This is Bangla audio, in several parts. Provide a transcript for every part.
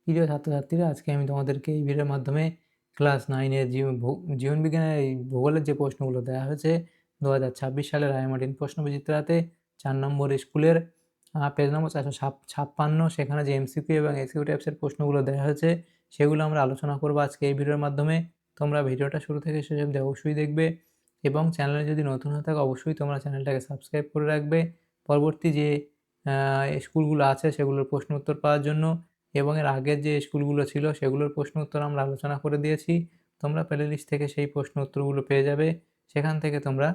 প্রিয় ছাত্রছাত্রীরা, আজকে আমি তোমাদেরকে এই ভিডিওর মাধ্যমে ক্লাস 9-এর জীবন বিজ্ঞানের এই ভূগোলের যে প্রশ্নগুলো দেওয়া হয়েছে 2026 সালের রায়মার্টিন প্রশ্নবিচিত্রাতে 4 নম্বর স্কুলের পেজ নম্বর 456, সেখানে যে এমসিকিউ এবং এসকিউ টাইপসের প্রশ্নগুলো দেওয়া হয়েছে সেগুলো আমরা আলোচনা করব আজকে এই ভিডিওর মাধ্যমে। তোমরা ভিডিওটা শুরু থেকে শেষ অবধি অবশ্যই দেখবে এবং চ্যানেলে যদি নতুন হয়ে থাকো অবশ্যই তোমরা চ্যানেলটাকে সাবস্ক্রাইব করে রাখবে পরবর্তী যে স্কুলগুলো আছে সেগুলোর প্রশ্ন উত্তর পাওয়ার জন্য। এবং এর আগের যে স্কুলগুলো ছিল সেগুলোর প্রশ্ন উত্তর আমরা আলোচনা করে দিয়েছি। তোমরা প্লে লিস্ট থেকে সেই প্রশ্ন উত্তরগুলো পেয়ে যাবে, সেখান থেকে তোমরা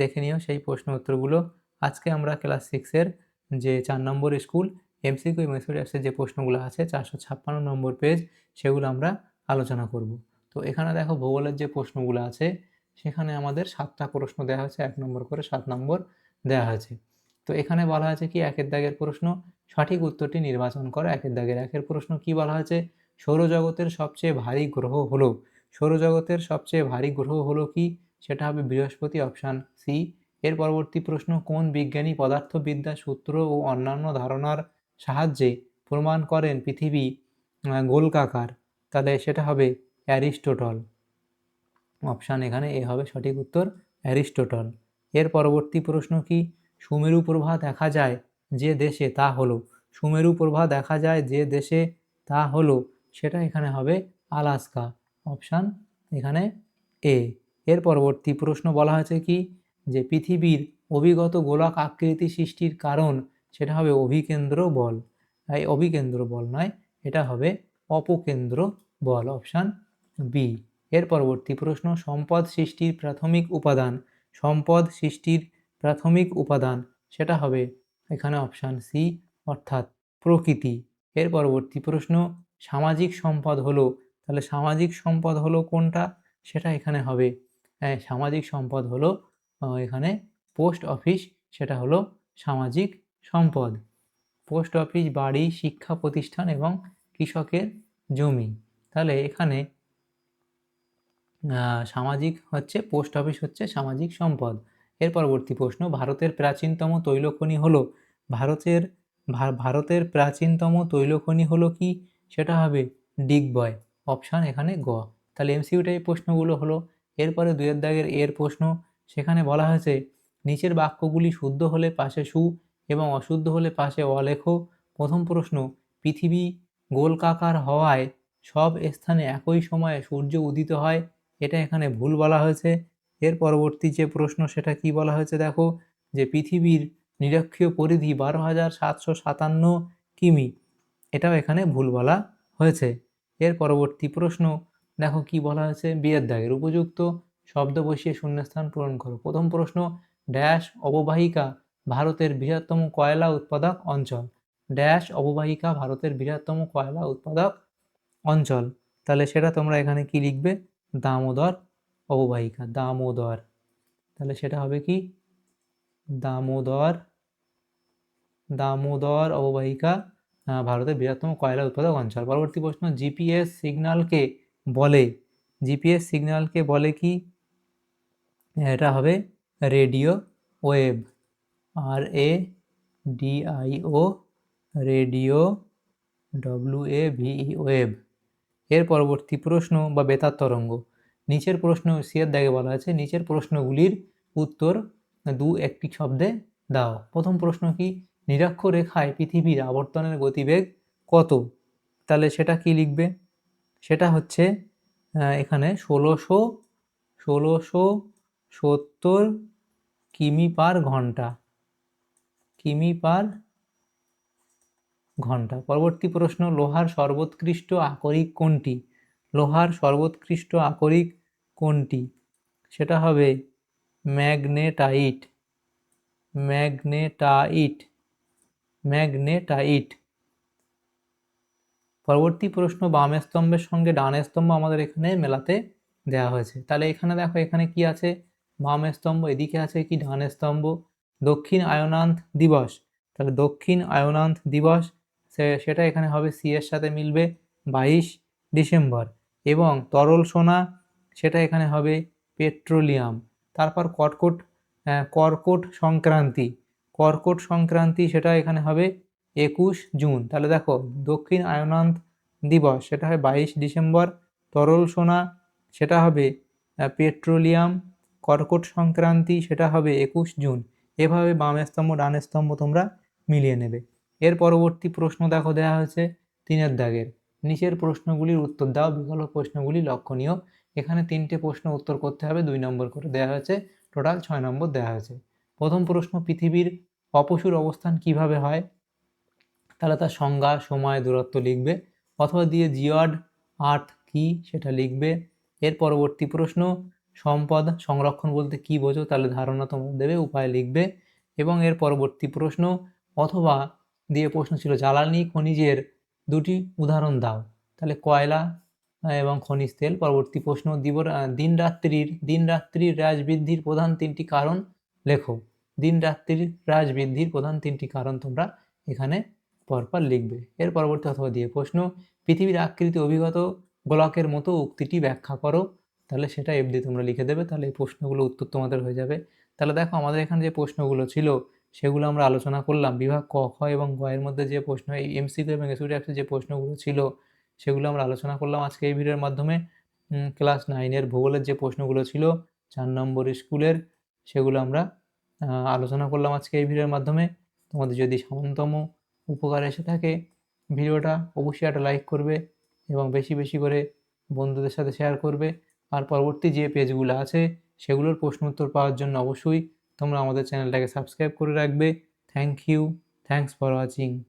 দেখে নিও সেই প্রশ্ন উত্তরগুলো। আজকে আমরা ক্লাস 6-এর যে 4 নম্বর স্কুল এমসিকিউ এবং এসকিউ টাইপসের যে প্রশ্নগুলো আছে 456 নম্বর পেজ, সেগুলো আমরা আলোচনা করব। তো এখানে দেখো ভূগোলের যে প্রশ্নগুলো আছে সেখানে আমাদের 7টা প্রশ্ন দেওয়া হয়েছে, 1 নম্বর করে 7 নম্বর দেওয়া হয়েছে। তো এখানে বলা আছে কি, 1-এর দাগের প্রশ্ন, সঠিক উত্তরটি নির্বাচন করো। 1-এর দাগের 1-এর প্রশ্ন কি বলা হয়েছে, সৌরজগতের সবচেয়ে ভারী গ্রহ হলো, সৌরজগতের সবচেয়ে ভারী গ্রহ হলো কি, সেটা হবে বৃহস্পতি, অপশান সি। এর পরবর্তী প্রশ্ন, কোন বিজ্ঞানী পদার্থবিদ্যা সূত্র ও অন্যান্য ধারণার সাহায্যে প্রমাণ করেন পৃথিবী গোলকাকার, তাহলে সেটা হবে অ্যারিস্টটল, অপশান এখানে এ হবে সঠিক উত্তর, অ্যারিস্টটল। এর পরবর্তী প্রশ্ন কি, সুমেরু প্রভা দেখা যায় যে দেশে, তা হলো, সুমেরু প্রভা দেখা যায় যে দেশে তা হলো, সেটা এখানে হবে আলাস্কা, অপশান এখানে এ। এর পরবর্তী প্রশ্ন বলা হয়েছে কি, যে পৃথিবীর অভিগত গোলক আকৃতি সৃষ্টির কারণ, সেটা হবে অভিকেন্দ্র বল। এই অভিকেন্দ্র বল নয়, এটা হবে অপকেন্দ্র বল, অপশান বি। এর পরবর্তী প্রশ্ন, সম্পদ সৃষ্টির প্রাথমিক উপাদান, সম্পদ সৃষ্টির প্রাথমিক উপাদান, সেটা হবে এখানে অপশান সি, অর্থাৎ প্রকৃতি। এর পরবর্তী প্রশ্ন, সামাজিক সম্পদ হলো, তাহলে সামাজিক সম্পদ হলো কোনটা, সেটা এখানে হবে সামাজিক সম্পদ হলো এখানে পোস্ট অফিস, সেটা হলো সামাজিক সম্পদ। পোস্ট অফিস, বাড়ি, শিক্ষা প্রতিষ্ঠান এবং কৃষকের জমি, তাহলে এখানে সামাজিক হচ্ছে পোস্ট অফিস হচ্ছে সামাজিক সম্পদ। এর পরবর্তী প্রশ্ন, ভারতের প্রাচীনতম তৈলখনি হলো, ভারতের প্রাচীনতম তৈলখনি হলো কি, সেটা হবে ডিগবয়, অপশান এখানে গ। তাহলে এমসিকিউ টাইপ প্রশ্নগুলো হলো। এরপরে 2-এর দাগের এর প্রশ্ন, সেখানে বলা হয়েছে নিচের বাক্যগুলি শুদ্ধ হলে পাশে সু এবং অশুদ্ধ হলে পাশে অ লেখো। প্রথম প্রশ্ন, পৃথিবী গোলকাকার হওয়ায় সব স্থানে একই সময়ে সূর্য উদিত হয়, এটা এখানে ভুল বলা হয়েছে। এর পরবর্তী যে প্রশ্ন সেটা কি বলা হয়েছে দেখো, যে পৃথিবীর নিরক্ষীয় পরিধি 12,757 কিমি, এটাও এখানে ভুল বলা হয়েছে। এর পরবর্তী প্রশ্ন দেখো কি বলা হয়েছে, বিয়ের দাগের উপযুক্ত শব্দ বসিয়ে শূন্যস্থান পূরণ করো। প্রথম প্রশ্ন, ড্যাশ অববাহিকা ভারতের বৃহত্তম কয়লা উৎপাদক অঞ্চল, ড্যাশ অববাহিকা ভারতের বৃহত্তম কয়লা উৎপাদক অঞ্চল, তাহলে সেটা তোমরা এখানে কি লিখবে, দামোদর অববাহিকা, দামোদর, তাহলে সেটা হবে কি দামোদর, দামোদর অববাহিকা ভারতের বৃহত্তম কয়লা উৎপাদক অঞ্চল। পরবর্তী প্রশ্ন, জিপিএস সিগন্যালকে বলে, জিপিএস সিগন্যালকে বলে কি, এটা হবে radio wave, RADIO, radio, WAVE wave. এর পরবর্তী প্রশ্ন বা বেতার তরঙ্গ, নিচের প্রশ্ন সিয়ের দাগে বলা আছে, নিচের প্রশ্নগুলির উত্তর 2-1টি শব্দে দাও। প্রথম প্রশ্ন কি, নিরক্ষরেখায় পৃথিবীর আবর্তনের গতিবেগ কত, তাহলে সেটা কি লিখবে, সেটা হচ্ছে এখানে 1670 কিমি পার ঘন্টা, কিমি পার ঘন্টা। পরবর্তী প্রশ্ন, লোহার সর্বোৎকৃষ্ট আকরিক কোনটি, লোহার সর্বোৎকৃষ্ট আকরিক কোনটি, সেটা হবে ম্যাগনেটাইট, ম্যাগনেটাইট, ম্যাগনেটাইট। পরবর্তী প্রশ্ন, বাম স্তম্ভের সঙ্গে ডান স্তম্ভ আমাদের এখানে মেলাতে দেওয়া হয়েছে, তাহলে এখানে দেখো এখানে কি আছে, বাম স্তম্ভ, এদিকে আছে কি ডান স্তম্ভ। দক্ষিণ আয়নান্ত দিবস, তাহলে দক্ষিণ আয়নান্ত দিবস সেটা এখানে হবে সি এর সাথে মিলবে 22 ডিসেম্বর, এবং তরল সোনা সেটা এখানে হবে পেট্রোলিয়াম। তারপর কর্কট সংক্রান্তি, কর্কট সংক্রান্তি সেটা এখানে হবে 21 জুন। তাহলে দেখো দক্ষিণ আয়নান্ত দিবস সেটা হয় 22 ডিসেম্বর, তরল সোনা সেটা হবে পেট্রোলিয়াম, কর্কট সংক্রান্তি সেটা হবে 21 জুন। এভাবে বাম স্তম্ভ ডান স্তম্ভ তোমরা মিলিয়ে নেবে। এর পরবর্তী প্রশ্ন দেখো দেওয়া হয়েছে 3 দাগের, নিচের প্রশ্নগুলির উত্তর দাও, বিকল্প প্রশ্নগুলি লক্ষণীয়। এখানে 3টে প্রশ্ন উত্তর করতে হবে, 2 নম্বর করে দেওয়া হয়েছে, টোটাল 6 নম্বর দেওয়া হয়েছে। প্রথম প্রশ্ন, পৃথিবীর অপসূর অবস্থান কিভাবে হয়? তাহলে তার সংজ্ঞা, সময়, দূরত্ব লিখবে, অথবা দিয়ে জিওড আর্থ কি সেটা লিখবে। এর পরবর্তী প্রশ্ন, সম্পদ সংরক্ষণ বলতে কি বোঝো? তাহলে ধারণা তোমরা দেবে, উপায় লিখবে। এবং এর পরবর্তী প্রশ্ন, অথবা দিয়ে প্রশ্ন ছিল জ্বালানি খনিজের 2টি উদাহরণ দাও। তাহলে কয়লা এবং খনিজ তেল। পরবর্তী প্রশ্ন, দিন রাত্রির হ্রাস বৃদ্ধির প্রধান 3টি কারণ লেখো। দিন রাত্রির হ্রাস বৃদ্ধির প্রধান 3টি কারণ তোমরা এখানে পরপর লিখবে। এর পরবর্তী অথবা দিয়ে প্রশ্ন, পৃথিবীর আকৃতি অভিগত গোলকের মতো উক্তিটি ব্যাখ্যা করো। তাহলে সেটা এফ দিয়ে তোমরা লিখে দেবে। তাহলে এই প্রশ্নগুলো উত্তর তোমাদের হয়ে যাবে। তাহলে দেখো আমাদের এখানে যে প্রশ্নগুলো ছিল সেগুলো আমরা আলোচনা করলাম। বিভাগ ক, খ এবং গ এর মধ্যে যে প্রশ্ন, এই এমসিকিউ এবং এসিকিউ টাইপসের যে প্রশ্নগুলো ছিল সেগুলো আমরা আলোচনা করলাম আজকে এই ভিডিওর মাধ্যমে। ক্লাস 9-এর ভূগোলের যে প্রশ্নগুলো ছিল 4 নম্বর স্কুলের, সেগুলো আমরা আলোচনা করলাম আজকে এই ভিডিওর মাধ্যমে। তোমাদের যদি সামান্যতম উপকার এসে থাকে ভিডিওটা অবশ্যই একটা লাইক করবে এবং বেশি বেশি করে বন্ধুদের সাথে শেয়ার করবে। আর পরবর্তী যে পেজগুলো আছে সেগুলোর প্রশ্ন উত্তর পাওয়ার জন্য অবশ্যই তোমরা আমাদের চ্যানেলটাকে সাবস্ক্রাইব করে রাখবে। Thank you, thanks for watching.